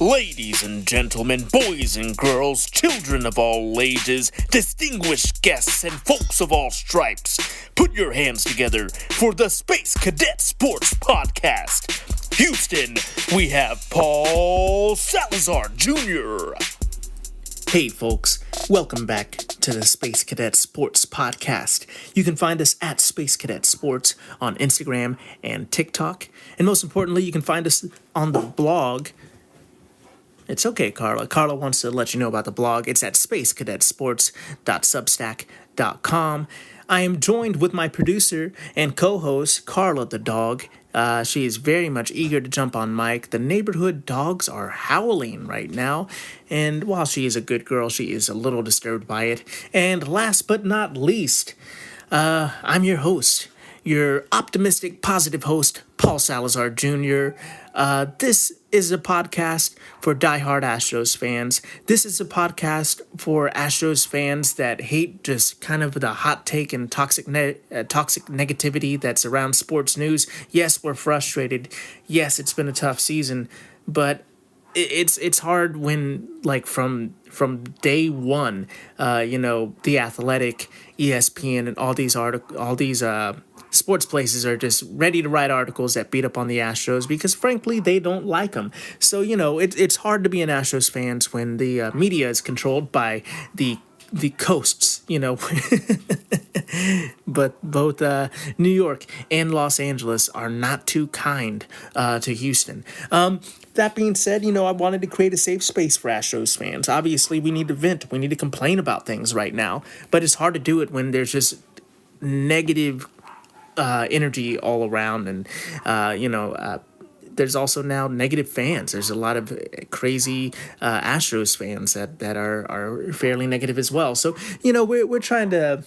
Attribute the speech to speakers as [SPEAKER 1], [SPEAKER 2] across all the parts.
[SPEAKER 1] Ladies and gentlemen, boys and girls, children of all ages, distinguished guests, and folks of all stripes, put your hands together for the Space Cadet Sports Podcast. Houston, we have Paul Salazar Jr. Hey folks, welcome back to the Space Cadet Sports Podcast. You can find us at Space Cadet Sports on Instagram and TikTok. And most importantly, you can find us on the blog. It's okay, Carla. Carla wants to let you know about the blog. It's at spacecadetsports.substack.com. I am joined with my producer and co-host, Carla the dog. She is very much eager to jump on mic. The neighborhood dogs are howling right now, and while she is a good girl, she is a little disturbed by it. And last but not least, I'm your host, your optimistic, positive host, Paul Salazar Jr. This is a podcast for diehard Astros fans. This is a podcast for Astros fans that hate just kind of the hot take and toxic negativity that's around sports news. Yes, we're frustrated. Yes, it's been a tough season, but it's hard when, like, from day one, The Athletic, ESPN, and all these sports places are just ready to write articles that beat up on the Astros because, frankly, they don't like them. So, it's hard to be an Astros fan when the media is controlled by the coasts, But both New York and Los Angeles are not too kind to Houston. That being said, I wanted to create a safe space for Astros fans. Obviously, we need to vent. We need to complain about things right now. But it's hard to do it when there's just negative energy all around, and there's also now negative fans. There's a lot of crazy Astros fans that are fairly negative as well. So we're trying to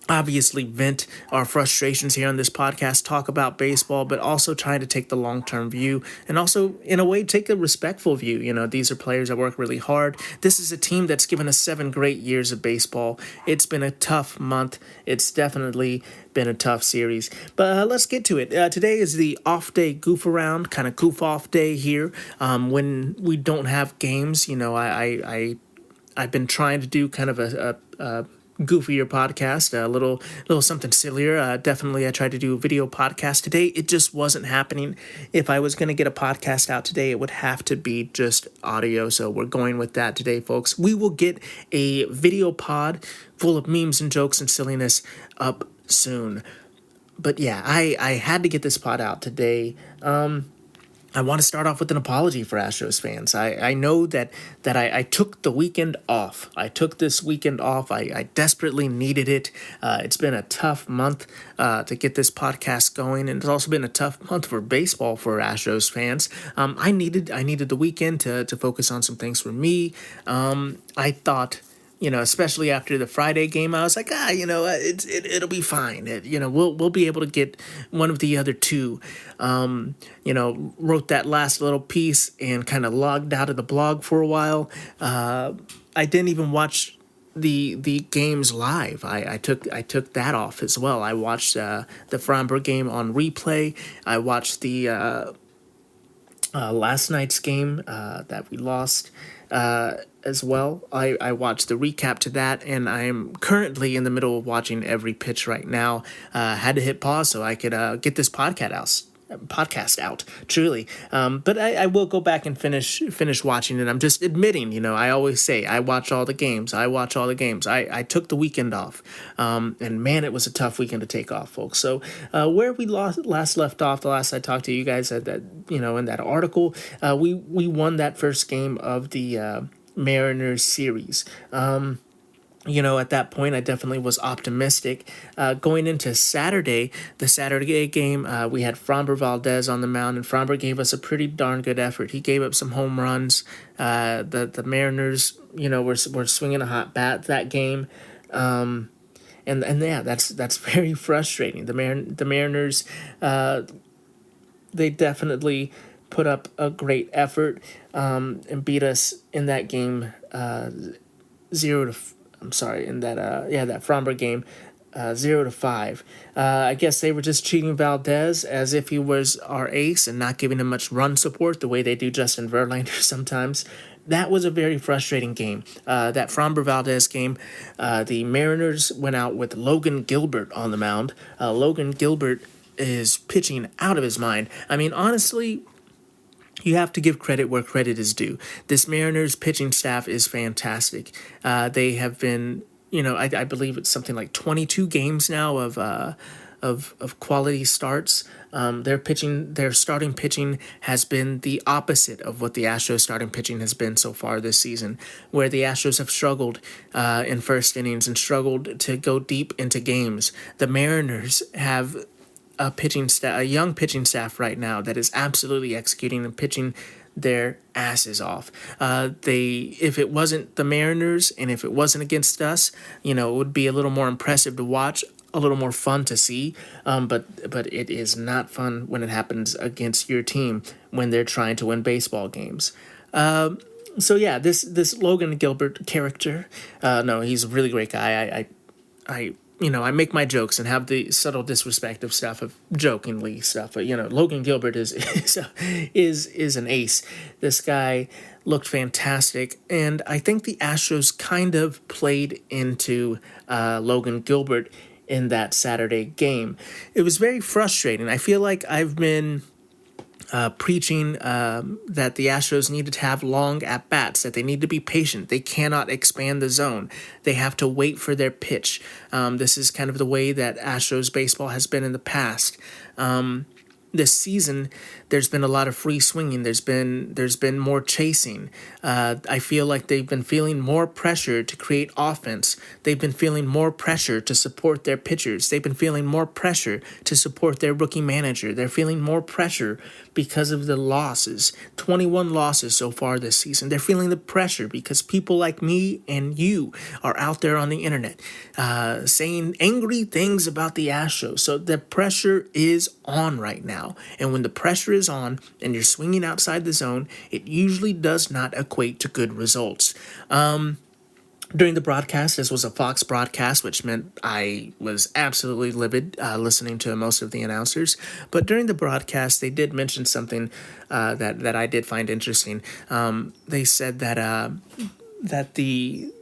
[SPEAKER 1] obviously vent our frustrations here on this podcast, talk about baseball, but also trying to take the long-term view and also, in a way, take a respectful view. These are players that work really hard. This is a team that's given us 7 great years of baseball. It's been a tough month. It's definitely been a tough series. But let's get to it. Today is the off-day goof-around, kind of goof-off day here. When we don't have games, I've been trying to do kind of a goofier podcast, a little something sillier. Definitely I tried to do a video podcast today. It just wasn't happening. If I was going to get a podcast out today, it would have to be just audio. So we're going with that today, folks. We will get a video pod full of memes and jokes and silliness up soon. But yeah, I had to get this pod out today. I want to start off with an apology for Astros fans. I know that I took the weekend off. I took this weekend off. I desperately needed it. It's been a tough month to get this podcast going, and it's also been a tough month for baseball for Astros fans. I needed the weekend to focus on some things for me. I thought, especially after the Friday game, I was like, it'll be fine. We'll be able to get one of the other two. Wrote that last little piece and kind of logged out of the blog for a while. I didn't even watch the games live. I took that off as well. I watched the Framber game on replay. I watched the last night's game that we lost as well. I watched the recap to that, and I'm currently in the middle of watching every pitch right now. Had to hit pause so I could get this podcast out, truly. But I will go back and finish watching it. I'm just admitting, I always say I watch all the games. I took the weekend off. And man, it was a tough weekend to take off, folks. So where we last left off, the last I talked to you guys at that, in that article, we won that first game of the Mariners series. At that point, I definitely was optimistic. Going into Saturday, the Saturday game, we had Framber Valdez on the mound, and Framber gave us a pretty darn good effort. He gave up some home runs. The Mariners, were swinging a hot bat that game. And yeah, that's very frustrating. The Mariners, they definitely put up a great effort and beat us in that game 0-4. I'm sorry, in that that Framber game, 0-5. I guess they were just treating Valdez as if he was our ace and not giving him much run support the way they do Justin Verlander sometimes. That was a very frustrating game. That Framber Valdez game, the Mariners went out with Logan Gilbert on the mound. Logan Gilbert is pitching out of his mind. I mean, honestly, you have to give credit where credit is due. This Mariners pitching staff is fantastic. They have been, I believe it's something like 22 games now of quality starts. Their starting pitching has been the opposite of what the Astros starting pitching has been so far this season, where the Astros have struggled in first innings and struggled to go deep into games. The Mariners have a young pitching staff right now that is absolutely executing and pitching their asses off. If it wasn't the Mariners and if it wasn't against us, it would be a little more impressive to watch, a little more fun to see. But it is not fun when it happens against your team when they're trying to win baseball games. So yeah, this Logan Gilbert character, no, he's a really great guy. I make my jokes and have the subtle disrespect of stuff, of jokingly stuff. But Logan Gilbert is an ace. This guy looked fantastic, and I think the Astros kind of played into Logan Gilbert in that Saturday game. It was very frustrating. I feel like I've been preaching that the Astros needed to have long at-bats, that they need to be patient. They cannot expand the zone. They have to wait for their pitch. This is kind of the way that Astros baseball has been in the past. This season, there's been a lot of free swinging. There's been more chasing. I feel like they've been feeling more pressure to create offense. They've been feeling more pressure to support their pitchers. They've been feeling more pressure to support their rookie manager. They're feeling more pressure because of the losses. 21 losses so far this season. They're feeling the pressure because people like me and you are out there on the internet saying angry things about the Astros. So the pressure is on right now. And when the pressure is on and you're swinging outside the zone, it usually does not equate to good results. During the broadcast, this was a Fox broadcast, which meant I was absolutely livid listening to most of the announcers. But during the broadcast, they did mention something that I did find interesting. They said that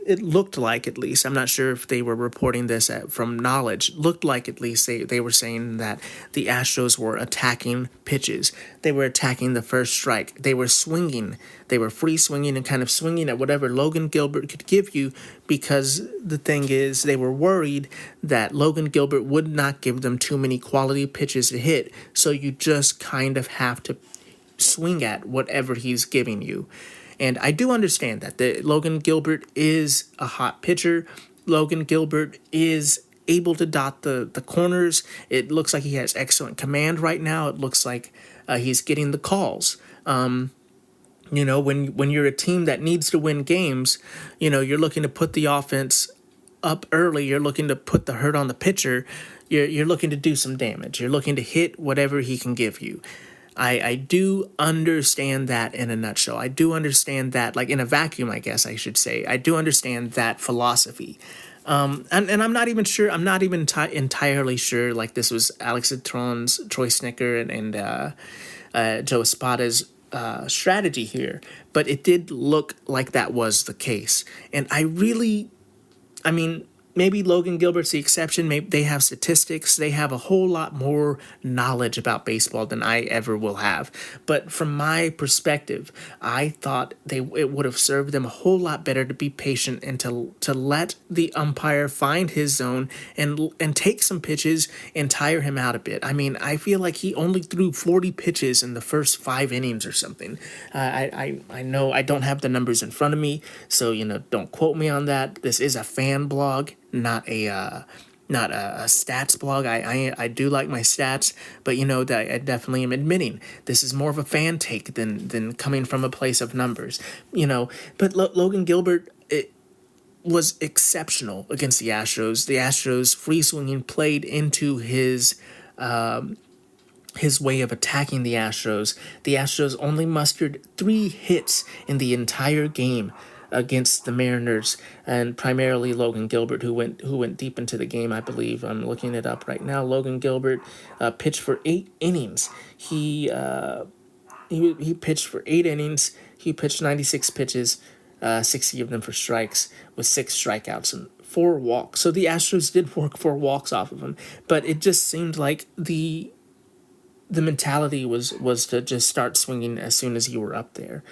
[SPEAKER 1] it looked like, at least, I'm not sure if they were reporting this from knowledge, looked like at least they were saying that the Astros were attacking pitches. They were attacking the first strike. They were swinging. They were free swinging and kind of swinging at whatever Logan Gilbert could give you, because the thing is, they were worried that Logan Gilbert would not give them too many quality pitches to hit, so you just kind of have to swing at whatever he's giving you. And I do understand that Logan Gilbert is a hot pitcher. Logan Gilbert is able to dot the corners. It looks like he has excellent command right now. It looks like he's getting the calls. When you're a team that needs to win games, you're looking to put the offense up early. You're looking to put the hurt on the pitcher. You're looking to do some damage. You're looking to hit whatever he can give you. I do understand that in a nutshell. I do understand that, like in a vacuum, I guess I should say. I do understand that philosophy. And I'm not even sure, entirely sure, like this was Alex Citron's, Troy Snicker, and Joe Espada's strategy here. But it did look like that was the case. And maybe Logan Gilbert's the exception. Maybe they have statistics. They have a whole lot more knowledge about baseball than I ever will have. But from my perspective, I thought it would have served them a whole lot better to be patient and to let the umpire find his zone and take some pitches and tire him out a bit. I feel like he only threw 40 pitches in the first 5 innings or something. I know I don't have the numbers in front of me, so don't quote me on that. This is a fan blog, not a stats blog. I do like my stats, but that I definitely am admitting this is more of a fan take than coming from a place of numbers. But Logan Gilbert, it was exceptional against the Astros. The Astros free swinging played into his way of attacking the Astros. The Astros only mustered 3 hits in the entire game. against the Mariners, and primarily Logan Gilbert, who went deep into the game. I believe I'm looking it up right now. Logan Gilbert pitched for 8 innings. He pitched for 8 innings. He pitched 96 pitches, 60 of them for strikes, with 6 strikeouts and 4 walks. So the Astros did work 4 walks off of him, but it just seemed like the mentality was to just start swinging as soon as you were up there.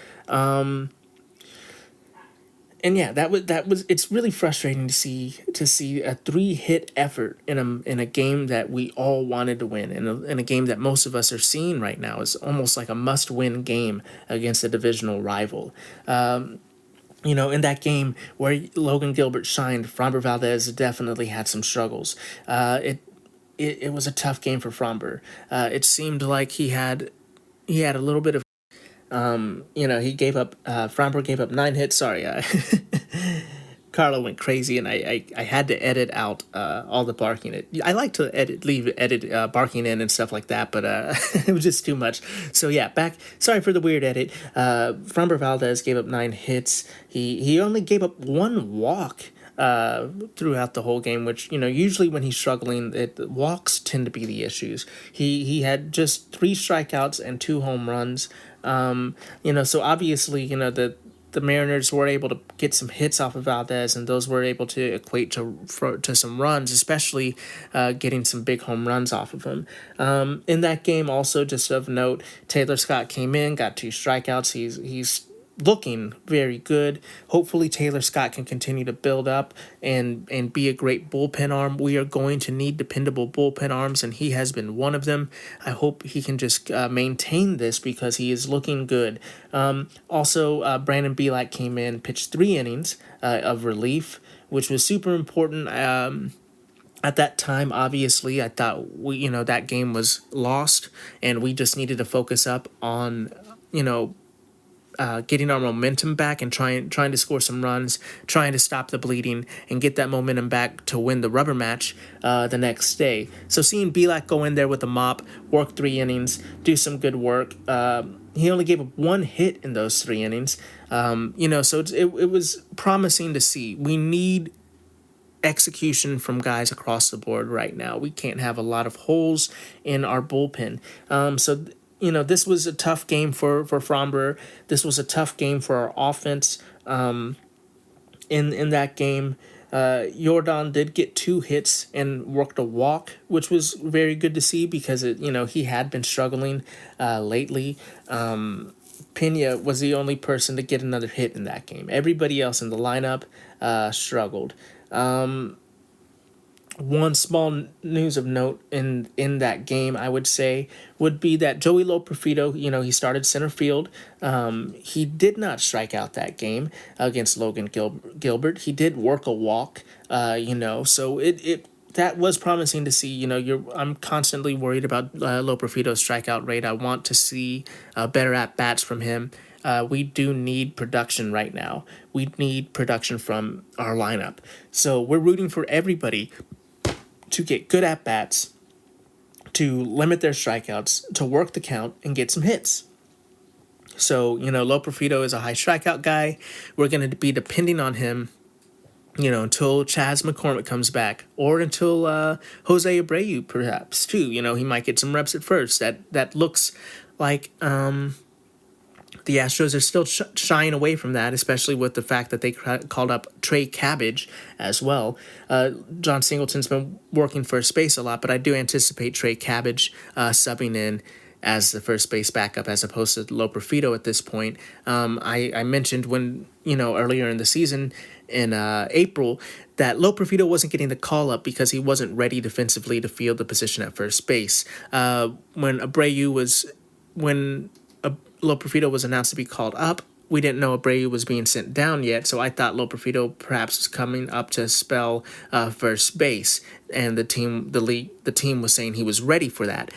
[SPEAKER 1] And yeah, that was it's really frustrating to see a 3-hit effort in a game that we all wanted to win, in a game that most of us are seeing right now is almost like a must-win game against a divisional rival. In that game where Logan Gilbert shined, Framber Valdez definitely had some struggles. It was a tough game for Framber. It seemed like he had a little bit of Framber gave up 9 hits. Sorry, Carlo went crazy, and I had to edit out all the barking. I like to edit barking in and stuff like that, but it was just too much. So yeah, sorry for the weird edit. Framber Valdez gave up 9 hits. He only gave up 1 walk throughout the whole game, which usually when he's struggling, walks tend to be the issues. He had just 3 strikeouts and 2 home runs. So obviously the Mariners were able to get some hits off of Valdez, and those were able to equate to some runs, especially getting some big home runs off of him. In that game, also just of note, Taylor Scott came in, got 2 strikeouts. He's looking very good. Hopefully Taylor Scott can continue to build up and be a great bullpen arm. We are going to need dependable bullpen arms, and he has been one of them. I hope he can just maintain this because he is looking good. Also, Brandon Bielak came in, pitched 3 innings of relief, which was super important. At that time, obviously, I thought that game was lost, and we just needed to focus up on getting our momentum back and trying to score some runs, trying to stop the bleeding and get that momentum back to win the rubber match the next day. So seeing Bielak go in there with a mop, work 3 innings, do some good work. He only gave up 1 hit in those 3 innings. So it was promising to see. We need execution from guys across the board right now. We can't have a lot of holes in our bullpen. This was a tough game for Framber. This was a tough game for our offense. In that game, Jordan did get 2 hits and worked a walk, which was very good to see because he had been struggling lately. Pena was the only person to get another hit in that game. Everybody else in the lineup struggled. One small news of note in that game, I would say, would be that Joey Loperfido, he started center field. He did not strike out that game against Logan Gilbert. He did work a walk, so that was promising to see. I'm constantly worried about Loperfido's strikeout rate. I want to see better at-bats from him. We do need production right now. We need production from our lineup. So we're rooting for everybody to get good at-bats, to limit their strikeouts, to work the count, and get some hits. So, Loperfido is a high strikeout guy. We're going to be depending on him, until Chas McCormick comes back, or until Jose Abreu, perhaps, too. He might get some reps at first. That looks like the Astros are still shying away from that, especially with the fact that they called up Trey Cabbage as well. John Singleton's been working first base a lot, but I do anticipate Trey Cabbage subbing in as the first base backup as opposed to Loperfido at this point. I mentioned when, earlier in the season in April that Loperfido wasn't getting the call up because he wasn't ready defensively to field the position at first base. When Loperfido was announced to be called up, we didn't know Abreu was being sent down yet, so I thought Loperfido perhaps was coming up to spell first base, and the team was saying he was ready for that.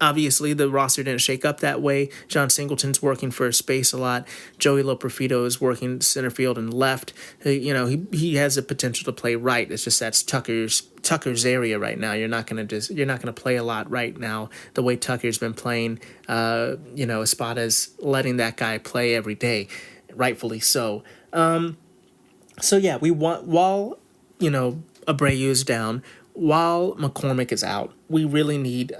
[SPEAKER 1] Obviously, the roster didn't shake up that way. John Singleton's working first base a lot. Joey Loperfido is working center field and left. He has the potential to play right. It's just that's Tucker's area right now. You're not gonna play a lot right now the way Tucker's been playing. Espada's letting that guy play every day. rightfully so. So yeah, we want while Abreu is down, while McCormick is out, we really need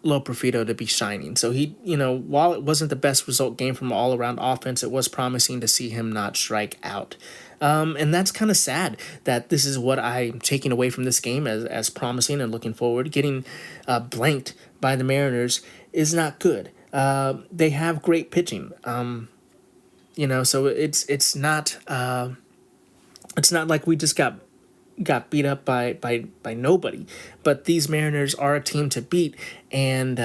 [SPEAKER 1] Lo Profito to be shining. So he, while it wasn't the best result game from all around offense, it was promising to see him not strike out. And that's kind of sad that this is what I'm taking away from this game as promising and looking forward. Getting blanked by the Mariners is not good. They have great pitching. So it's not like we just got beat up by nobody, but these Mariners are a team to beat, and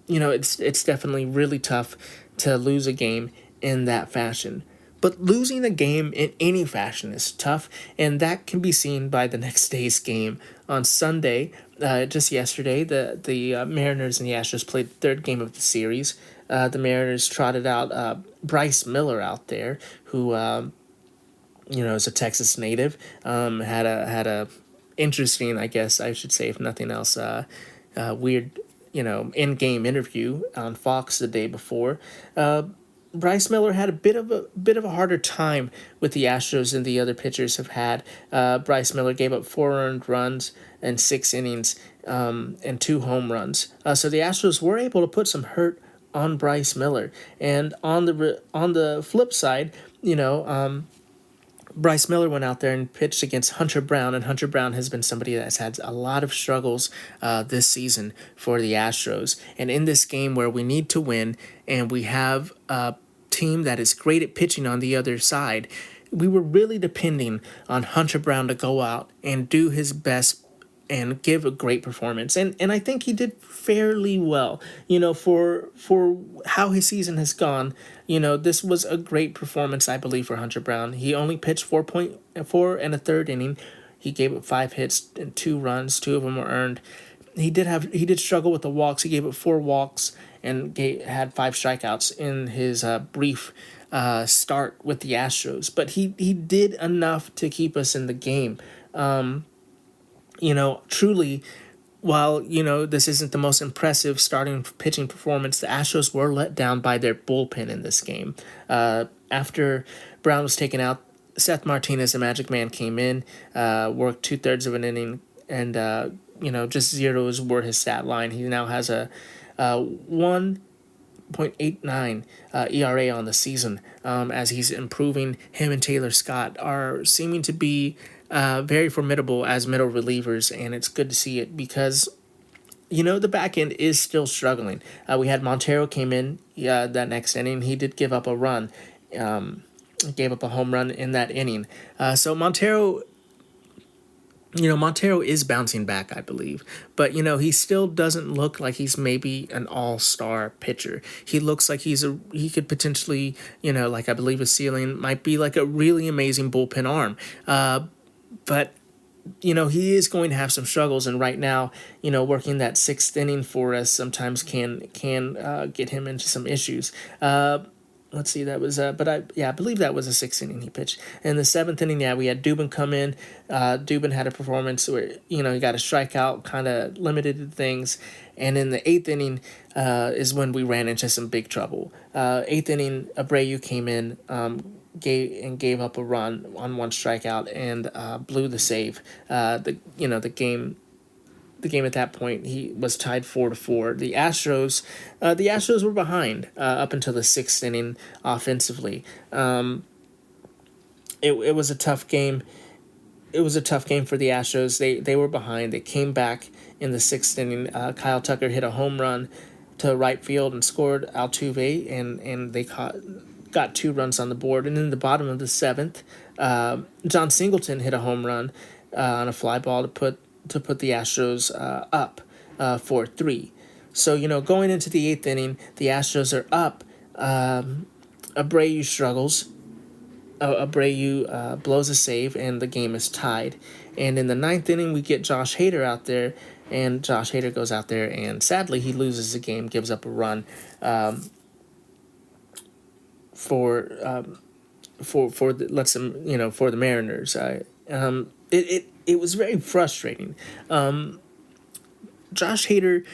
[SPEAKER 1] it's definitely really tough to lose a game in that fashion. But losing a game in any fashion is tough, and that can be seen by the next day's game on Sunday. Just yesterday, the Mariners and the Astros played the third game of the series. The Mariners trotted out Bryce Miller out there, who is a Texas native. Had a interesting, I guess I should say, if nothing else, weird in-game interview on Fox the day before. Bryce Miller had a bit of a harder time with the Astros than the other pitchers have had. Bryce Miller gave up 4 earned runs in 6 innings and 2 home runs. So the Astros were able to put some hurt on Bryce Miller. And on the flip side, Bryce Miller went out there and pitched against Hunter Brown, and Hunter Brown has been somebody that's had a lot of struggles this season for the Astros. And in this game where we need to win and we have a team that is great at pitching on the other side, we were really depending on Hunter Brown to go out and do his best and give a great performance. And I think he did fairly well, for how his season has gone. This was a great performance, I believe, for Hunter Brown. He only pitched 4.4 1/3 inning. He gave up 5 hits and 2 runs. 2 of them were earned. He did struggle with the walks. He gave up 4 walks and had 5 strikeouts in his brief start with the Astros. But he did enough to keep us in the game. Truly, while, this isn't the most impressive starting pitching performance, the Astros were let down by their bullpen in this game. After Brown was taken out, Seth Martinez, the Magic Man, came in, worked 2/3 of an inning, and, just zeros were his stat line. He now has a 1.89 ERA on the season, as he's improving. Him and Taylor Scott are seeming to be very formidable as middle relievers, and it's good to see it because, the back end is still struggling. We had Montero came in that next inning. He did give up a run, gave up a home run in that inning. So Montero is bouncing back, I believe. But, he still doesn't look like he's maybe an all-star pitcher. He looks like he could potentially, like I believe his ceiling might be like a really amazing bullpen arm. But, he is going to have some struggles. And right now, working that 6th inning for us sometimes can get him into some issues. Let's see, that was, I believe that was a 6th inning he pitched. In the 7th inning, we had Dubin come in. Dubin had a performance where, he got a strikeout, kind of limited things. And in the 8th inning is when we ran into some big trouble. 8th inning, Abreu came in, gave up a run on 1 strikeout and blew the save. The game at that point, he was tied 4-4. The Astros were behind up until the 6th inning offensively. It was a tough game. It was a tough game for the Astros. They were behind. They came back in the 6th inning. Kyle Tucker hit a home run to right field and scored Altuve, and they got 2 runs on the board. And in the bottom of the 7th, John Singleton hit a home run on a fly ball to put the Astros up 4-3. So, going into the 8th inning, the Astros are up. Abreu struggles. Abreu blows a save, and the game is tied. And in the 9th inning, we get Josh Hader out there, and Josh Hader goes out there, and sadly, he loses the game, gives up a run for the Mariners. It was very frustrating. Josh Hader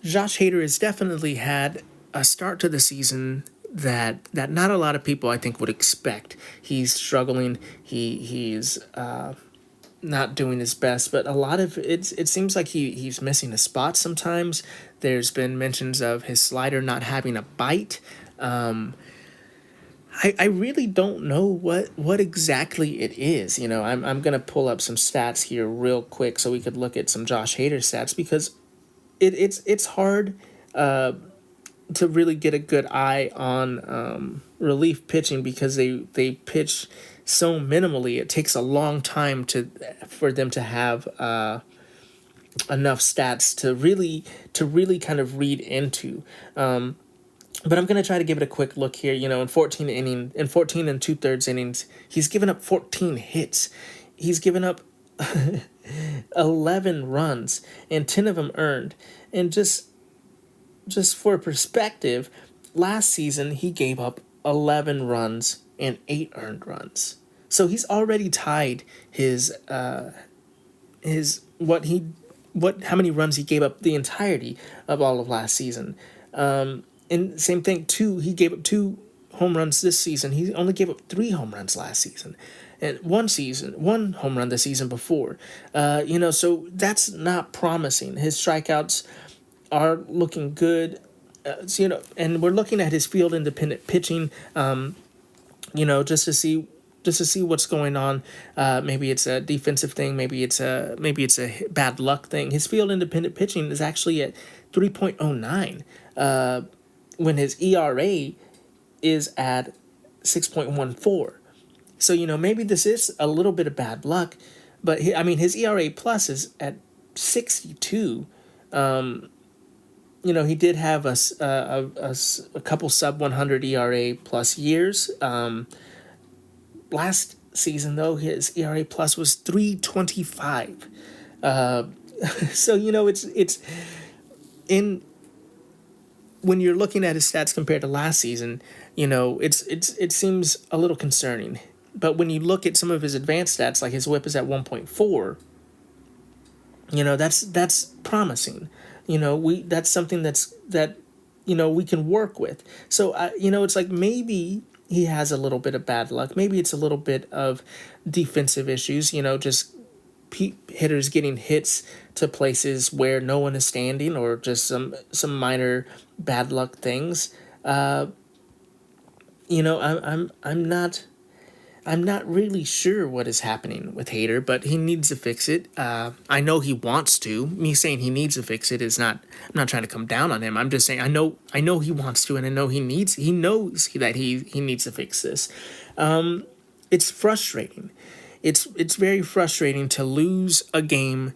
[SPEAKER 1] has definitely had a start to the season that not a lot of people I think would expect. He's struggling. He's not doing his best, but a lot of it seems like he's missing a spot sometimes. There's been mentions of his slider not having a bite. I really don't know what exactly it is. I'm gonna pull up some stats here real quick so we could look at some Josh Hader stats, because it's hard to really get a good eye on relief pitching, because they pitch so minimally. It takes a long time for them to have enough stats to really kind of read into. But I'm going to try to give it a quick look here. In 14 and 2/3 innings, he's given up 14 hits. He's given up 11 runs and 10 of them earned. And just for perspective, last season he gave up 11 runs and 8 earned runs. So he's already tied how many runs he gave up the entirety of all of last season. And same thing, he gave up 2 home runs this season. He only gave up 3 home runs last season. And one home run the season before. So that's not promising. His strikeouts are looking good. And we're looking at his field independent pitching, just to see what's going on. Maybe it's a defensive thing. Maybe it's a bad luck thing. His field independent pitching is actually at 3.09. When his ERA is at 6.14. So, maybe this is a little bit of bad luck, but his ERA plus is at 62. He did have a couple sub 100 ERA plus years. Last season, though, his ERA plus was 3.25. So, it's in... When you're looking at his stats compared to last season, it seems a little concerning. But when you look at some of his advanced stats, like his WHIP is at 1.4, that's promising. That's something that we can work with. So it's like maybe he has a little bit of bad luck. Maybe it's a little bit of defensive issues. Just hitters getting hits to places where no one is standing, or just some minor bad luck things. I'm not really sure what is happening with Hader, but he needs to fix it. I know he wants to. Me saying he needs to fix it is not. I'm not trying to come down on him. I'm just saying I know he wants to, and I know he knows that he needs to fix this. It's frustrating. It's very frustrating to lose a game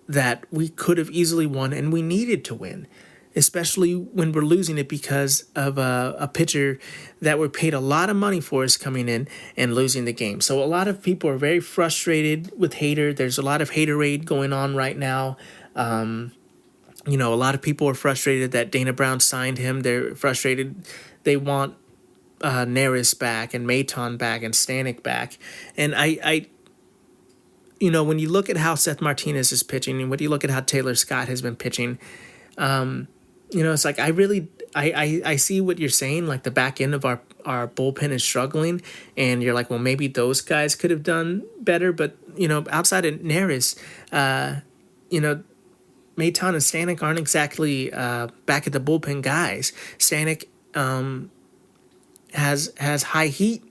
[SPEAKER 1] that we could have easily won and we needed to win, especially when we're losing it because of a pitcher that we paid a lot of money for is coming in and losing the game. So a lot of people are very frustrated with Hader. There's a lot of Haterade going on right now. A lot of people are frustrated that Dana Brown signed him. They're frustrated. They want Neris back and Maton back and Stanek back. And I when you look at how Seth Martinez is pitching and when you look at how Taylor Scott has been pitching, it's like I see what you're saying, like the back end of our bullpen is struggling, and you're like, well, maybe those guys could have done better. But, outside of Neris, Maton and Stanek aren't exactly back at the bullpen guys. Stanek has high heat,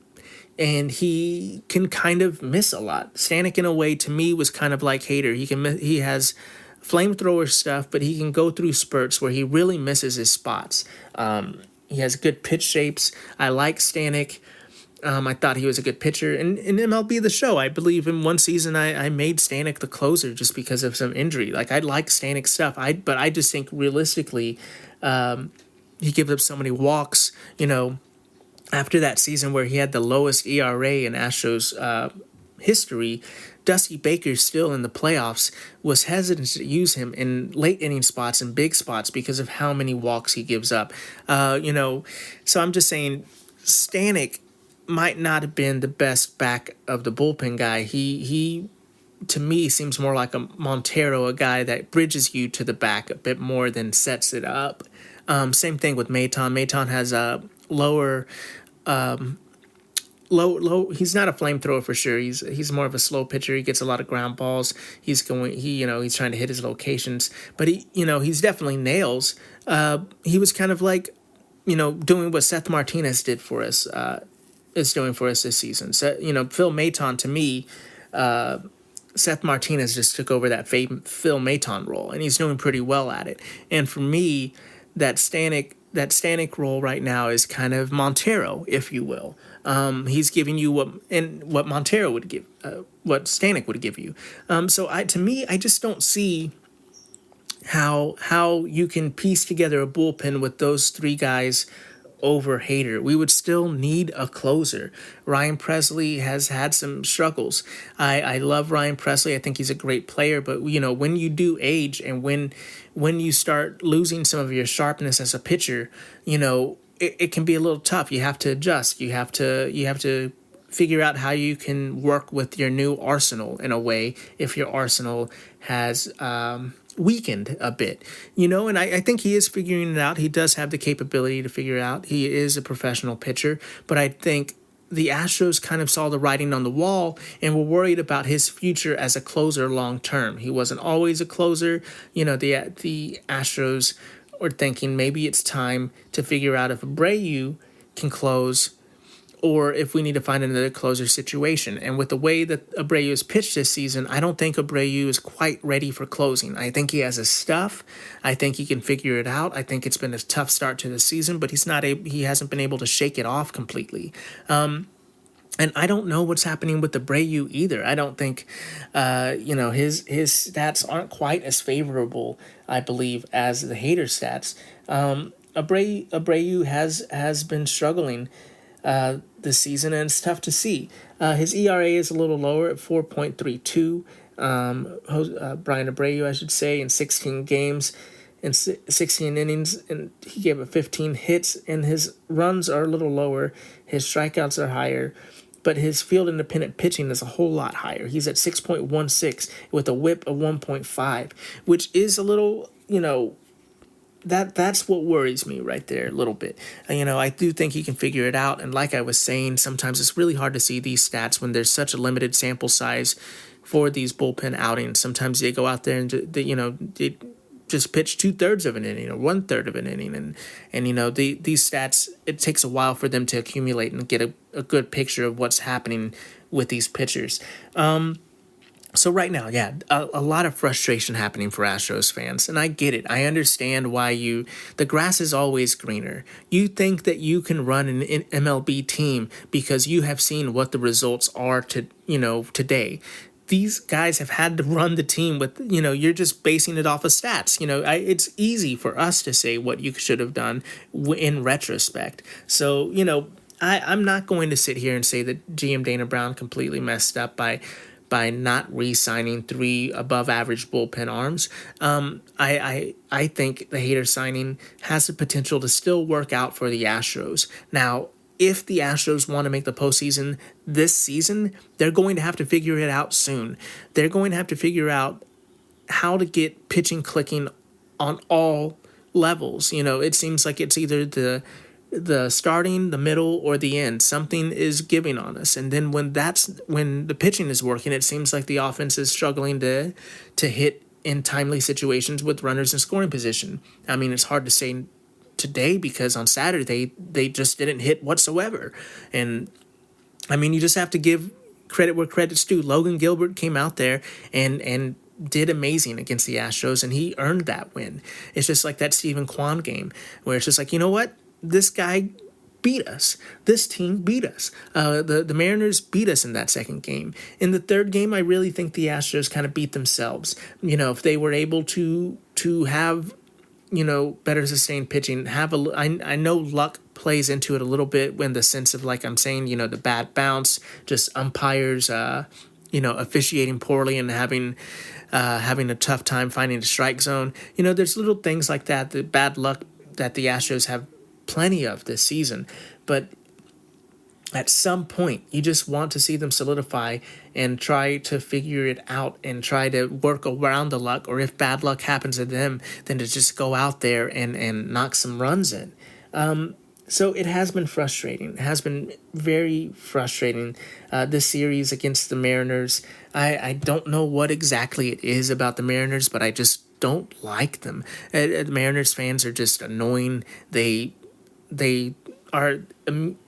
[SPEAKER 1] and he can kind of miss a lot. Stanek, in a way, to me, was kind of like Hader. He has flamethrower stuff, but he can go through spurts where he really misses his spots. He has good pitch shapes. I like Stanek. I thought he was a good pitcher. And in MLB The Show, I believe in one season I made Stanek the closer just because of some injury. Like, I like Stanek's stuff. But I just think realistically, he gives up so many walks, After that season where he had the lowest ERA in Astros history, Dusty Baker, still in the playoffs, was hesitant to use him in late inning spots and big spots because of how many walks he gives up. So I'm just saying Stanek might not have been the best back of the bullpen guy. He to me seems more like a Montero, a guy that bridges you to the back a bit more than sets it up. Same thing with Maton. Maton has lower low. He's not a flamethrower for sure. He's more of a slow pitcher. He gets a lot of ground balls. He's trying to hit his locations, but he's definitely nails. He was kind of like doing what Seth Martinez did for us. Is doing for us this season. So Phil Maton, to me, Seth Martinez just took over that Phil Maton role, and he's doing pretty well at it. And for me, that Stanek role right now is kind of Montero, if you will. He's giving you what Montero would give, what Stanek would give you. To me, I just don't see how you can piece together a bullpen with those three guys over Hader. We would still need a closer. Ryan Presley has had some struggles. I love Ryan Presley. I think he's a great player, but when you do age and when you start losing some of your sharpness as a pitcher, it can be a little tough. You have to adjust. You have to figure out how you can work with your new arsenal in a way if your arsenal has weakened a bit, and I think he is figuring it out. He does have the capability to figure it out. He is a professional pitcher, but I think the Astros kind of saw the writing on the wall and were worried about his future as a closer long term. He wasn't always a closer. The Astros are thinking maybe it's time to figure out if Abreu can close or if we need to find another closer situation. And with the way that Abreu has pitched this season, I don't think Abreu is quite ready for closing. I think he has his stuff. I think he can figure it out. I think it's been a tough start to the season, but he hasn't been able to shake it off completely. And I don't know what's happening with Abreu either. I don't think, his stats aren't quite as favorable, I believe, as the Hader stats. Abreu has been struggling this season, and it's tough to see. His ERA is a little lower at 4.32. Brian Abreu, I should say, in 16 games, in 16 innings, and he gave up 15 hits, and his runs are a little lower. His strikeouts are higher, but his field independent pitching is a whole lot higher. He's at 6.16 with a whip of 1.5, which is a little, that's what worries me right there a little bit. I do think he can figure it out. And like I was saying, sometimes it's really hard to see these stats when there's such a limited sample size for these bullpen outings. Sometimes they go out there and they just pitch 2/3 of an inning or 1/3 of an inning. And these stats, it takes a while for them to accumulate and get a good picture of what's happening with these pitchers. So right now, a lot of frustration happening for Astros fans, and I get it. I understand why the grass is always greener. You think that you can run an MLB team because you have seen what the results are today. These guys have had to run the team with, you're just basing it off of stats. It's easy for us to say what you should have done in retrospect. So, I'm not going to sit here and say that GM Dana Brown completely messed up by not re-signing 3 above-average bullpen arms. I think the Hader signing has the potential to still work out for the Astros. Now, if the Astros want to make the postseason this season, they're going to have to figure it out soon. They're going to have to figure out how to get pitching clicking on all levels. It seems like it's either the starting, the middle, or the end. Something is giving on us, and then when the pitching is working, it seems like the offense is struggling to hit in timely situations with runners in scoring position. I mean, it's hard to say today because on Saturday they just didn't hit whatsoever, and I mean, you just have to give credit where credit's due. Logan Gilbert came out there and did amazing against the Astros, and he earned that win. It's just like that Stephen Kwan game where it's just like, you know what? This guy beat us. This team beat us. The Mariners beat us in that second game. In the third game, I really think the Astros kind of beat themselves. If they were able to have, better sustained pitching, I know luck plays into it a little bit in the sense of, like I'm saying, the bad bounce, just umpires, officiating poorly and having a tough time finding a strike zone. There's little things like that, the bad luck that the Astros have plenty of this season, but at some point you just want to see them solidify and try to figure it out and try to work around the luck, or if bad luck happens to them, then to just go out there and knock some runs in. So it has been frustrating. It has been very frustrating, this series against the Mariners. I don't know what exactly it is about the Mariners, but I just don't like them. Mariners fans are just annoying. They are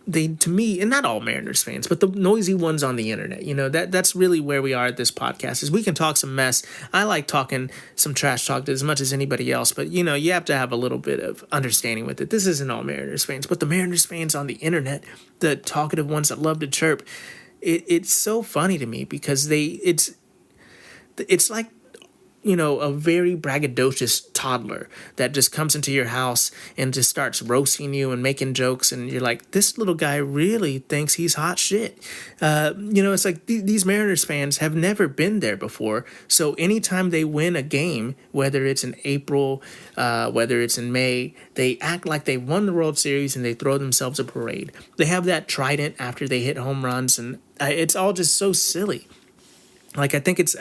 [SPEAKER 1] they to me, and not all Mariners fans, but the noisy ones on the internet. That's really where we are at this podcast. Is we can talk some mess. I like talking some trash talk as much as anybody else, but you have to have a little bit of understanding with it. This isn't all Mariners fans, but the Mariners fans on the internet, the talkative ones that love to chirp, it's so funny to me because it's like a very braggadocious toddler that just comes into your house and just starts roasting you and making jokes. And you're like, this little guy really thinks he's hot shit. It's like these Mariners fans have never been there before. So anytime they win a game, whether it's in April, whether it's in May, they act like they won the World Series and they throw themselves a parade. They have that trident after they hit home runs. And it's all just so silly. Like, I think it's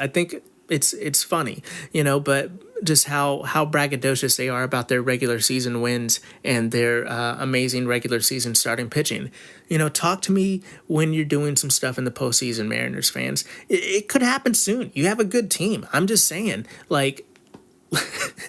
[SPEAKER 1] funny, but just how braggadocious they are about their regular season wins and their amazing regular season starting pitching. Talk to me when you're doing some stuff in the postseason, Mariners fans. It could happen soon. You have a good team. I'm just saying, like,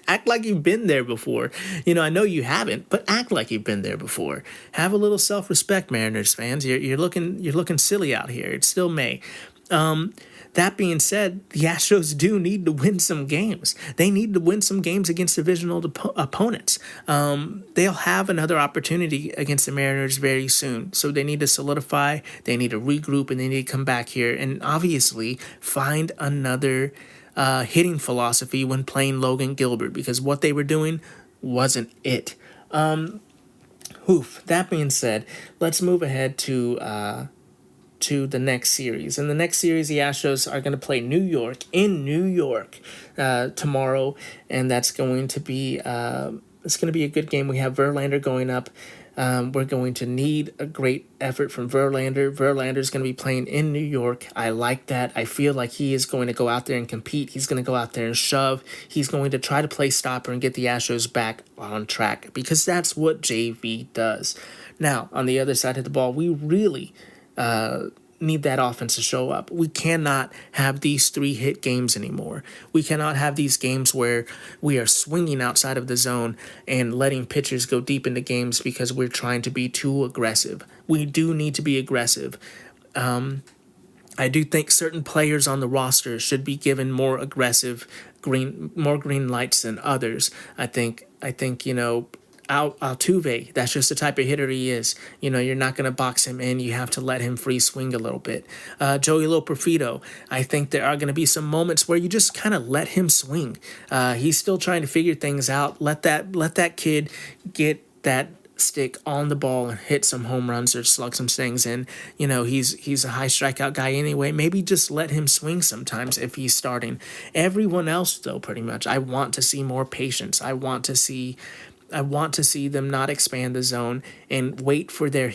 [SPEAKER 1] act like you've been there before. I know you haven't, but act like you've been there before. Have a little self-respect, Mariners fans. You're looking silly out here. It's still May. That being said, the Astros do need to win some games. They need to win some games against divisional opponents. They'll have another opportunity against the Mariners very soon. So they need to solidify, they need to regroup, and they need to come back here and obviously find another hitting philosophy when playing Logan Gilbert, because what they were doing wasn't it. That being said, let's move ahead to the next series. In the next series, the Astros are going to play New York tomorrow, and that's going to be it's going to be a good game. We have Verlander going up. We're going to need a great effort from Verlander. Verlander's going to be playing in New York. I like that. I feel like he is going to go out there and compete. He's going to go out there and shove. He's going to try to play stopper and get the Astros back on track, because that's what JV does. Now, on the other side of the ball, we really need that offense to show up. We cannot have these 3-hit games anymore. We cannot have these games where we are swinging outside of the zone and letting pitchers go deep into games because we're trying to be too aggressive. We do need to be aggressive. I do think certain players on the roster should be given more aggressive green lights than others. I think Altuve, that's just the type of hitter he is. You're not going to box him in. You have to let him free swing a little bit. Joey Loperfido, I think there are going to be some moments where you just kind of let him swing. He's still trying to figure things out. Let that kid get that stick on the ball and hit some home runs or slug some things in. He's a high strikeout guy anyway. Maybe just let him swing sometimes if he's starting. Everyone else, though, pretty much, I want to see more patience. I want to see them not expand the zone and wait for their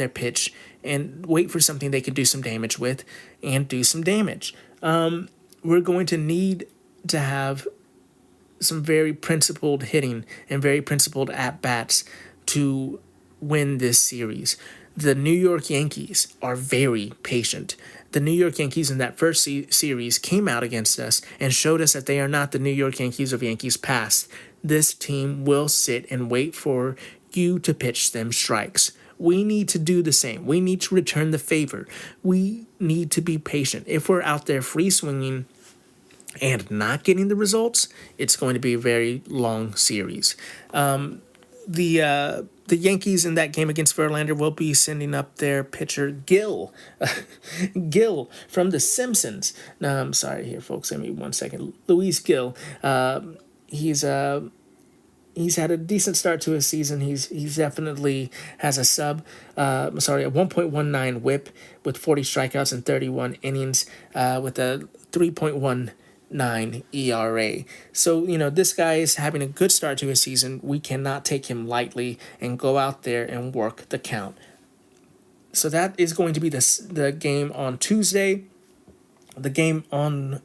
[SPEAKER 1] pitch, and wait for something they could do some damage with and do some damage. We're going to need to have some very principled hitting and very principled at-bats to win this series. The New York Yankees are very patient. The New York Yankees in that first series came out against us and showed us that they are not the New York Yankees of Yankees past. This team will sit and wait for you to pitch them strikes. We need to do the same. We need to return the favor. We need to be patient. If we're out there free swinging and not getting the results, it's going to be a very long series. The Yankees in that game against Verlander will be sending up their pitcher Gil from The Simpsons. No, I'm sorry here, folks. Give me 1 second. Luis Gil. He's had a decent start to his season. He's definitely has a 1.19 WHIP with 40 strikeouts and 31 innings, with a 3.19 ERA. So, this guy is having a good start to his season. We cannot take him lightly and go out there and work the count. So that is going to be the game on Tuesday. The game on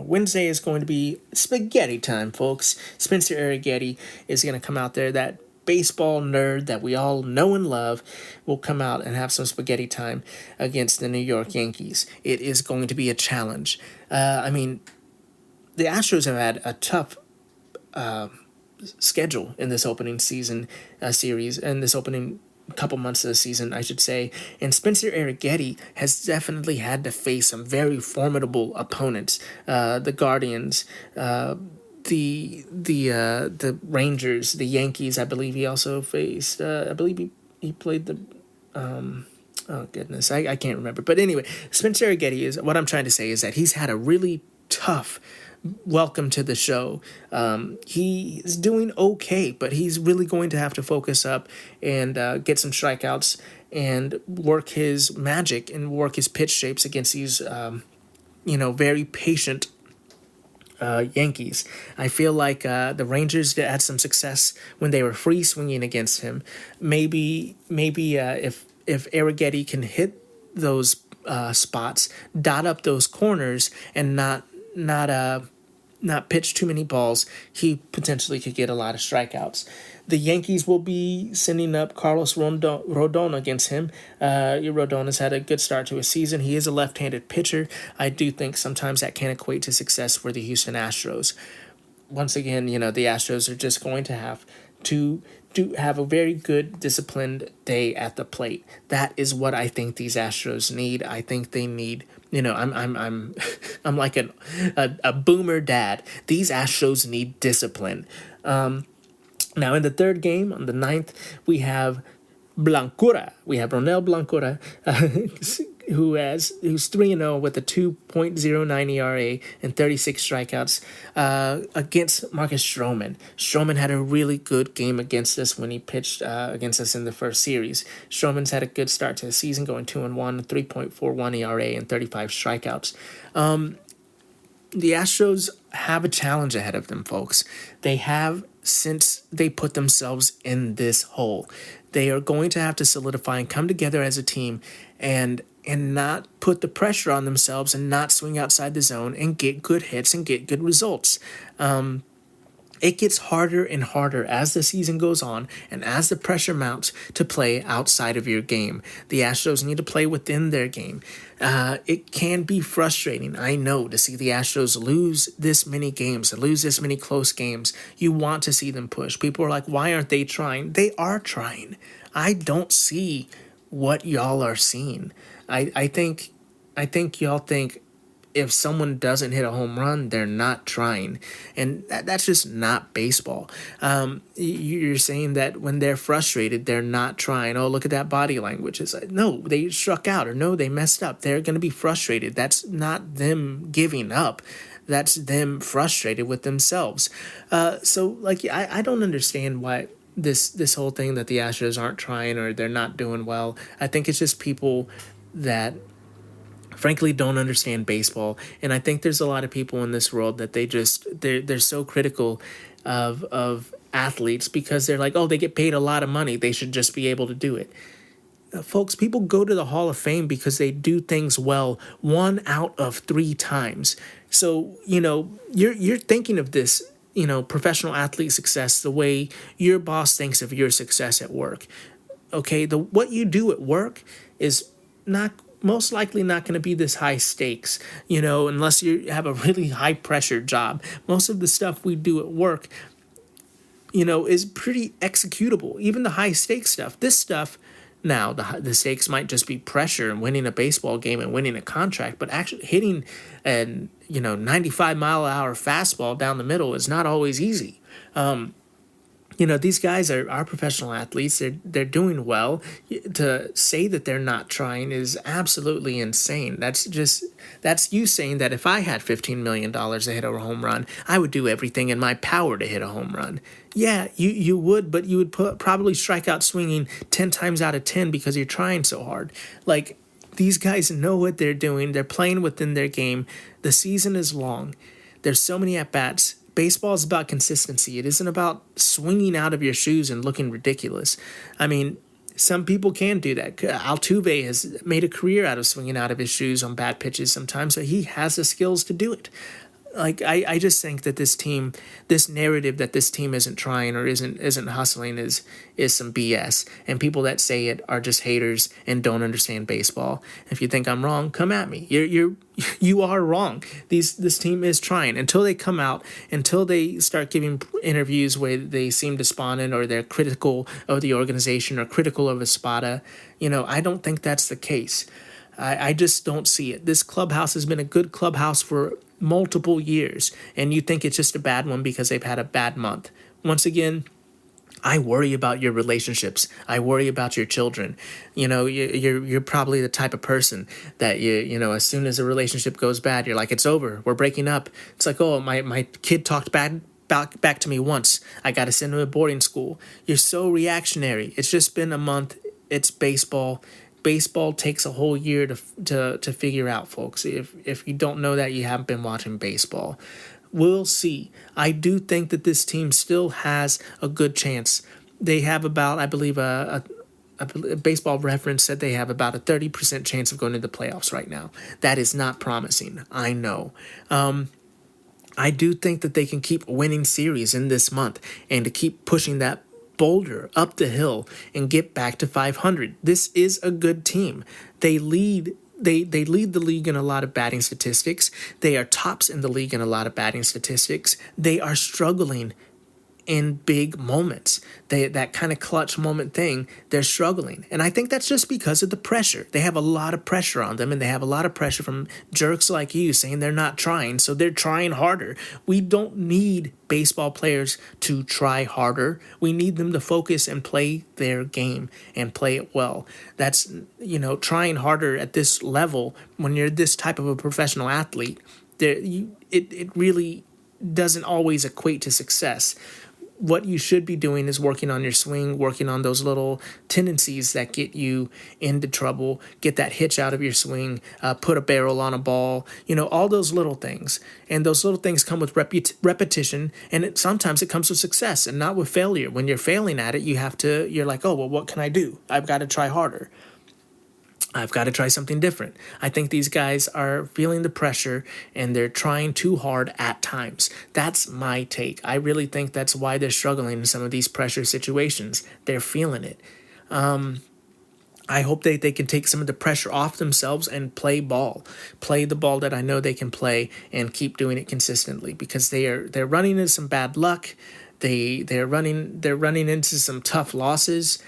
[SPEAKER 1] Wednesday is going to be spaghetti time, folks. Spencer Arrighetti is going to come out there. That baseball nerd that we all know and love will come out and have some spaghetti time against the New York Yankees. It is going to be a challenge. I mean, the Astros have had a tough schedule in this opening season series, and this opening couple months of the season, I should say. And Spencer Arrighetti has definitely had to face some very formidable opponents. The Guardians, the Rangers, the Yankees. I believe he also faced. I believe he played the. Oh goodness, I can't remember. But anyway, Spencer Arrighetti is what I'm trying to say is that he's had a really tough welcome to the show. He's doing okay, but he's really going to have to focus up and get some strikeouts and work his magic and work his pitch shapes against these, very patient Yankees. I feel like the Rangers had some success when they were free swinging against him. Maybe if Arrighetti can hit those spots, dot up those corners, and not pitch too many balls, he potentially could get a lot of strikeouts. The Yankees will be sending up Carlos Rodon against him. Rodon has had a good start to his season. He is a left-handed pitcher. I do think sometimes that can equate to success for the Houston Astros. Once again, the Astros are just going to have to have a very good, disciplined day at the plate. That is what I think these Astros need. I think they need. I'm like a boomer dad. These Astros need discipline. Now in the third game, on the 9th, we have Blancura. We have Ronel Blancura, who's 3-0 with a 2.09 ERA and 36 strikeouts against Marcus Stroman. Stroman had a really good game against us when he pitched against us in the first series. Stroman's had a good start to the season, going 2-1, 3.41 ERA and 35 strikeouts. The Astros have a challenge ahead of them, folks. They have since they put themselves in this hole. They are going to have to solidify and come together as a team and not put the pressure on themselves and not swing outside the zone and get good hits and get good results. It gets harder and harder as the season goes on and as the pressure mounts to play outside of your game. The Astros need to play within their game. It can be frustrating, I know, to see the Astros lose this many games, to lose this many close games. You want to see them push. People are like, why aren't they trying? They are trying. I don't see what y'all are seeing. I think y'all think if someone doesn't hit a home run, they're not trying. And that's just not baseball. You're saying that when they're frustrated, they're not trying. Oh, look at that body language. It's like, no, they struck out, or no, they messed up. They're going to be frustrated. That's not them giving up. That's them frustrated with themselves. I don't understand why this whole thing that the Astros aren't trying or they're not doing well. I think it's just people that frankly don't understand baseball, and I think there's a lot of people in this world that they're so critical of athletes because they're like, oh, they get paid a lot of money, they should just be able to do it. Folks, people go to the Hall of Fame because they do things well 1 out of 3 times. So you're thinking of this professional athlete success the way your boss thinks of your success at work. Okay, what you do at work is most likely not going to be this high stakes, unless you have a really high pressure job. Most of the stuff we do at work, is pretty executable. Even the high stakes stuff. This stuff, now the stakes might just be pressure and winning a baseball game and winning a contract, but actually hitting a 95-mile-an-hour fastball down the middle is not always easy. These guys are professional athletes. They're doing well. To say that they're not trying is absolutely insane. That's you saying that if I had $15 million to hit a home run, I would do everything in my power to hit a home run. Yeah, you would, but you would probably strike out swinging 10 times out of 10 because you're trying so hard. Like, these guys know what they're doing. They're playing within their game. The season is long. There's so many at-bats. Baseball is about consistency. It isn't about swinging out of your shoes and looking ridiculous. I mean, some people can do that. Altuve has made a career out of swinging out of his shoes on bad pitches sometimes, so he has the skills to do it. Like I just think that this narrative that this team isn't trying or isn't hustling is some BS. And people that say it are just haters and don't understand baseball. If you think I'm wrong, come at me. You are wrong. This team is trying until they come out, until they start giving interviews where they seem despondent or they're critical of the organization or critical of Espada. I don't think that's the case. I just don't see it. This clubhouse has been a good clubhouse for multiple years, and you think it's just a bad one because they've had a bad month. Once again, I worry about your relationships. I worry about your children. You're probably the type of person that as soon as a relationship goes bad, you're like, it's over. We're breaking up. It's like, oh, my kid talked back to me once. I got to send him to boarding school. You're so reactionary. It's just been a month. It's baseball. Baseball takes a whole year to figure out, folks. If you don't know that, you haven't been watching baseball. We'll see. I do think that this team still has a good chance. They have about, I believe, a baseball reference said they have about a 30% chance of going to the playoffs right now. That is not promising. I know. I do think that they can keep winning series in this month and to keep pushing that boulder up the hill and get back to 500. This is a good team. They lead the league in a lot of batting statistics. They are tops in the league in a lot of batting statistics. They are struggling in big moments. That kind of clutch moment thing, they're struggling. And I think that's just because of the pressure. They have a lot of pressure on them, and they have a lot of pressure from jerks like you saying they're not trying, so they're trying harder. We don't need baseball players to try harder. We need them to focus and play their game and play it well. That's, trying harder at this level when you're this type of a professional athlete, it really doesn't always equate to success. What you should be doing is working on your swing, working on those little tendencies that get you into trouble, get that hitch out of your swing, put a barrel on a ball, all those little things. And those little things come with repetition, and sometimes it comes with success and not with failure. When you're failing at it, you're like, oh, well, what can I do? I've got to try harder. I've got to try something different. I think these guys are feeling the pressure and they're trying too hard at times. That's my take. I really think that's why they're struggling in some of these pressure situations. They're feeling it. I hope they can take some of the pressure off themselves and play ball. Play the ball that I know they can play and keep doing it consistently, because they're running into some bad luck. They're running into some tough losses.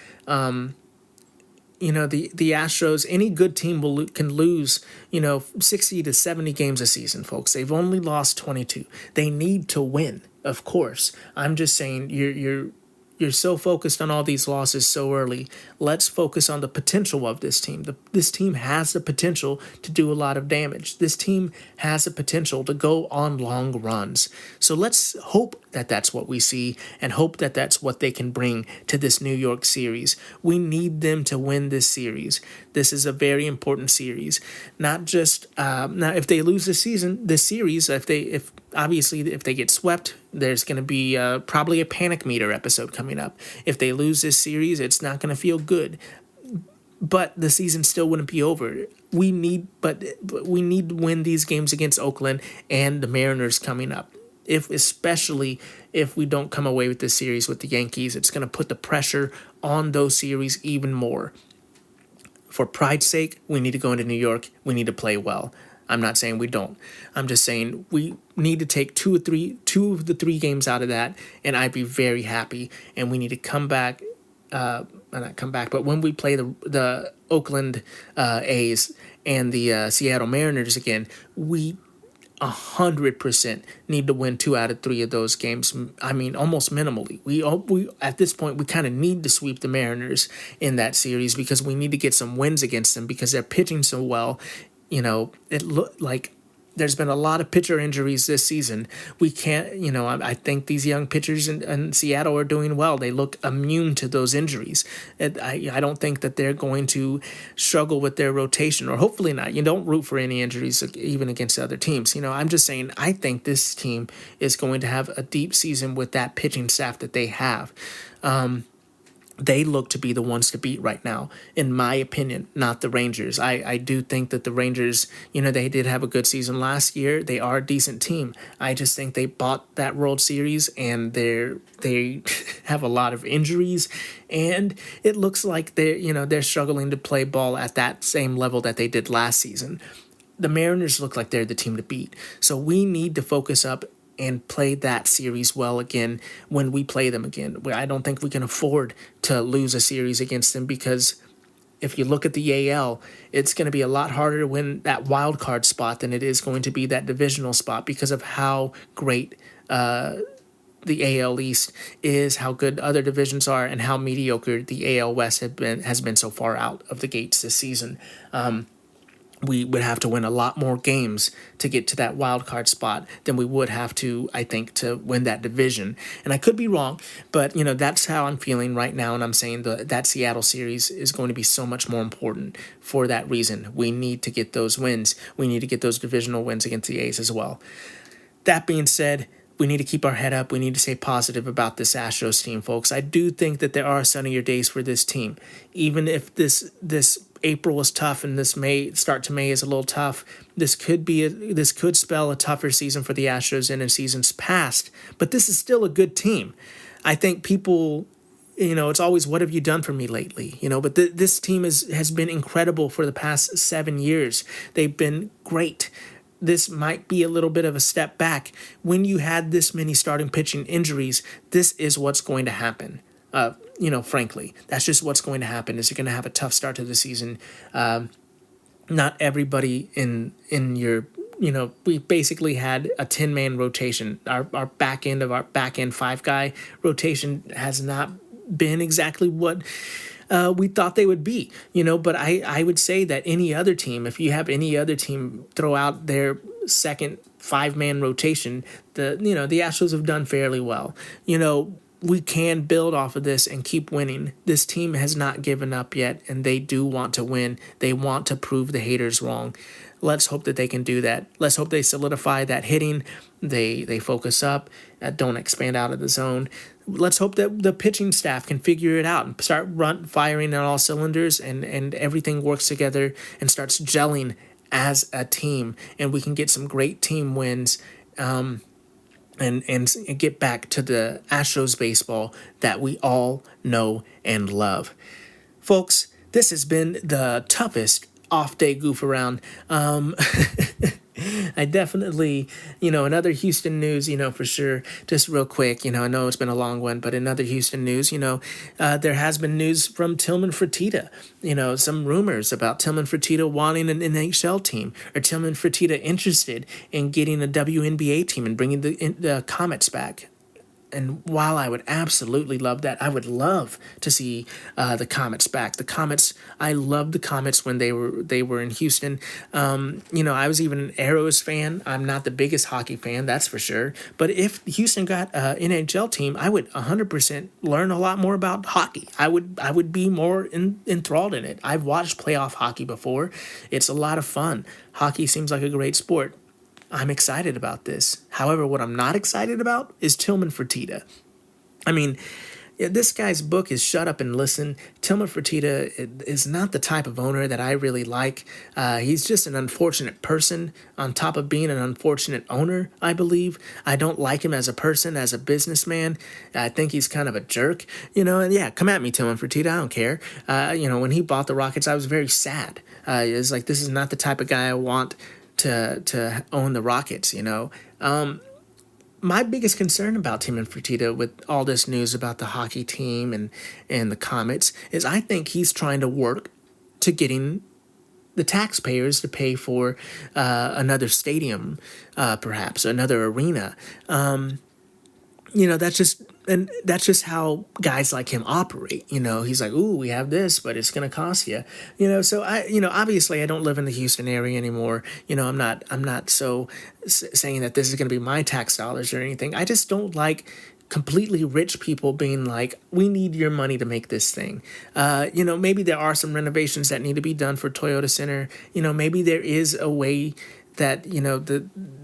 [SPEAKER 1] The Astros, any good team can lose, 60 to 70 games a season, folks. They've only lost 22. They need to win, of course. I'm just saying you're so focused on all these losses so early. Let's focus on the potential of this team. This team has the potential to do a lot of damage. This team has the potential to go on long runs. So let's hope that that's what we see and hope that that's what they can bring to this New York series. We need them to win this series. This is a very important series. Not just now, if they lose this series, if they get swept, there's going to be probably a panic meter episode coming up. If they lose this series, it's not going to feel good. But the season still wouldn't be over. We need to win these games against Oakland and the Mariners coming up. Especially if we don't come away with this series with the Yankees, it's going to put the pressure on those series even more. For pride's sake, we need to go into New York. We need to play well. I'm not saying we don't. I'm just saying we need to take two of the three games out of that, and I'd be very happy. And we need to come back, not come back, but when we play the Oakland A's and the Seattle Mariners again, we 100% need to win 2 out of 3 of those games. I mean, almost minimally. We at this point, we kind of need to sweep the Mariners in that series because we need to get some wins against them because they're pitching so well. It looked like there's been a lot of pitcher injuries this season. We can't, I think these young pitchers in Seattle are doing well. They look immune to those injuries. I don't think that they're going to struggle with their rotation, or hopefully not. You don't root for any injuries, even against other teams. I'm just saying, I think this team is going to have a deep season with that pitching staff that they have. they look to be the ones to beat right now, in my opinion, not the Rangers. I do think that the Rangers, they did have a good season last year. They are a decent team. I just think they bought that World Series, and they have a lot of injuries, and it looks like they're struggling to play ball at that same level that they did last season. The Mariners look like they're the team to beat. So we need to focus up and play that series well again when we play them again. I don't think we can afford to lose a series against them, because if you look at the AL, it's going to be a lot harder to win that wild card spot than it is going to be that divisional spot, because of how great the AL East is, how good other divisions are, and how mediocre the AL West has been so far out of the gates this season. We would have to win a lot more games to get to that wild card spot than we would have to, I think, to win that division. And I could be wrong, but that's how I'm feeling right now. And I'm saying that Seattle series is going to be so much more important for that reason. We need to get those wins. We need to get those divisional wins against the A's as well. That being said, we need to keep our head up. We need to stay positive about this Astros team, folks. I do think that there are sunnier days for this team. Even if this April is tough and this start to May is a little tough, this could spell a tougher season for the Astros than in seasons past. But this is still a good team. I think people, it's always, what have you done for me lately? But this team has been incredible for the past 7 years. They've been great. This might be a little bit of a step back. When you had this many starting pitching injuries, this is what's going to happen. Frankly, that's just what's going to happen. Is you're going to have a tough start to the season. Not everybody in your, we basically had a 10-man rotation. Our back end 5-guy rotation has not been exactly what we thought they would be, but I would say that any other team, if you have any other team throw out their second 5-man rotation, the Astros have done fairly well. We can build off of this and keep winning. This team has not given up yet, and they do want to win. They want to prove the haters wrong. Let's hope that they can do that. Let's hope they solidify that hitting. They focus up, don't expand out of the zone. Let's hope that the pitching staff can figure it out and start firing on all cylinders, and everything works together and starts gelling as a team, and we can get some great team wins and get back to the Astros baseball that we all know and love. Folks, this has been the toughest off-day goof-around. I definitely, in other Houston news, for sure, just real quick, I know it's been a long one, but in other Houston news, there has been news from Tillman Fertitta, some rumors about Tillman Fertitta wanting an NHL team, or Tillman Fertitta interested in getting a WNBA team and bringing the Comets back. And while I would absolutely love that, I would love to see the Comets back. The Comets, I loved the Comets when they were in Houston. I was even an Arrows fan. I'm not the biggest hockey fan, that's for sure. But if Houston got an NHL team, I would 100% learn a lot more about hockey. I would be more enthralled in it. I've watched playoff hockey before. It's a lot of fun. Hockey seems like a great sport. I'm excited about this. However, what I'm not excited about is Tillman Fertitta. I mean, this guy's book is Shut Up and Listen. Tillman Fertitta is not the type of owner that I really like. He's just an unfortunate person on top of being an unfortunate owner, I believe. I don't like him as a person, as a businessman. I think he's kind of a jerk, and yeah, come at me, Tillman Fertitta. I don't care. When he bought the Rockets, I was very sad. It's like, this is not the type of guy I want to own the Rockets, My biggest concern about Tillman Fertitta with all this news about the hockey team and the Comets is I think he's trying to work to getting the taxpayers to pay for another stadium, perhaps another arena. That's just how guys like him operate. He's like, ooh, we have this, but it's going to cost you. So obviously I don't live in the Houston area anymore. I'm not so saying that this is going to be my tax dollars or anything. I just don't like completely rich people being like, we need your money to make this thing. Maybe there are some renovations that need to be done for Toyota Center. Maybe there is a way that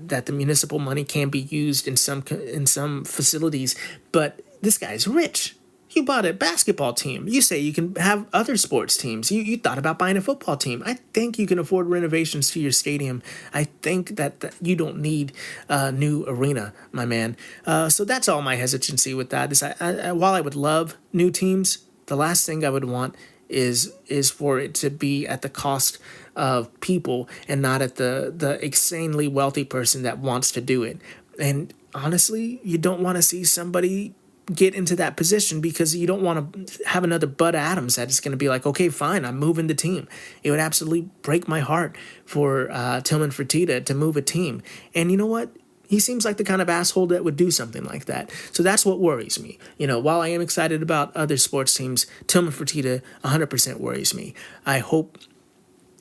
[SPEAKER 1] that the municipal money can be used in some facilities, but this guy's rich. You bought a basketball team. You say you can have other sports teams. You thought about buying a football team. I think you can afford renovations to your stadium. I think that you don't need a new arena, my man. So that's all my hesitancy with that. Is while I would love new teams, the last thing I would want is for it to be at the cost of people and not at the insanely wealthy person that wants to do it. And honestly, you don't want to see somebody get into that position because you don't want to have another Bud Adams that is going to be like, okay, fine, I'm moving the team. It would absolutely break my heart for Tillman Fertitta to move a team. And you know what? He seems like the kind of asshole that would do something like that. So that's what worries me. While I am excited about other sports teams, Tillman Fertitta 100% worries me. I hope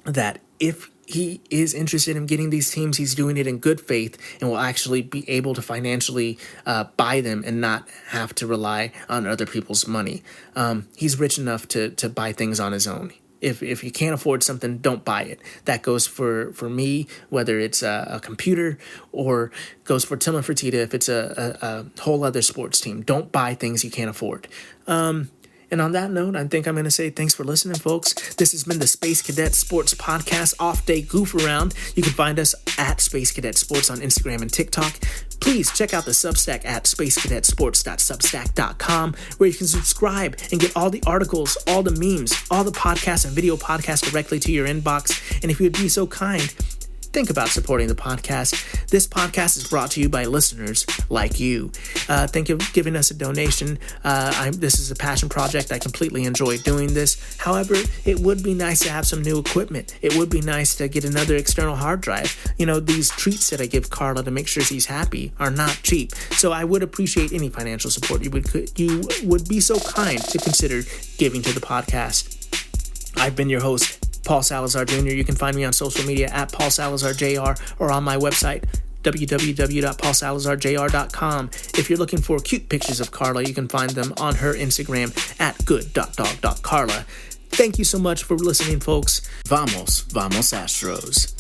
[SPEAKER 1] that if he is interested in getting these teams, he's doing it in good faith and will actually be able to financially buy them and not have to rely on other people's money. He's rich enough to buy things on his own. If you can't afford something, don't buy it. That goes for me, whether it's a computer or goes for Tillman Fertitta if it's a whole other sports team. Don't buy things you can't afford. And on that note, I think I'm going to say thanks for listening, folks. This has been the Space Cadet Sports Podcast Off-Day Goof-Around. You can find us at Space Cadet Sports on Instagram and TikTok. Please check out the Substack at spacecadetsports.substack.com, where you can subscribe and get all the articles, all the memes, all the podcasts and video podcasts directly to your inbox. And if you'd be so kind, think about supporting the podcast. This podcast is brought to you by listeners like you. Thank you for giving us a donation. This is a passion project. I completely enjoy doing this. However, it would be nice to have some new equipment. It would be nice to get another external hard drive. These treats that I give Carla to make sure she's happy are not cheap. So I would appreciate any financial support. You would be so kind to consider giving to the podcast. I've been your host, Paul Salazar Jr. You can find me on social media at Paul Salazar Jr. or on my website, www.paulsalazarjr.com. If you're looking for cute pictures of Carla, you can find them on her Instagram at good.dog.carla. Thank you so much for listening, folks. Vamos Astros.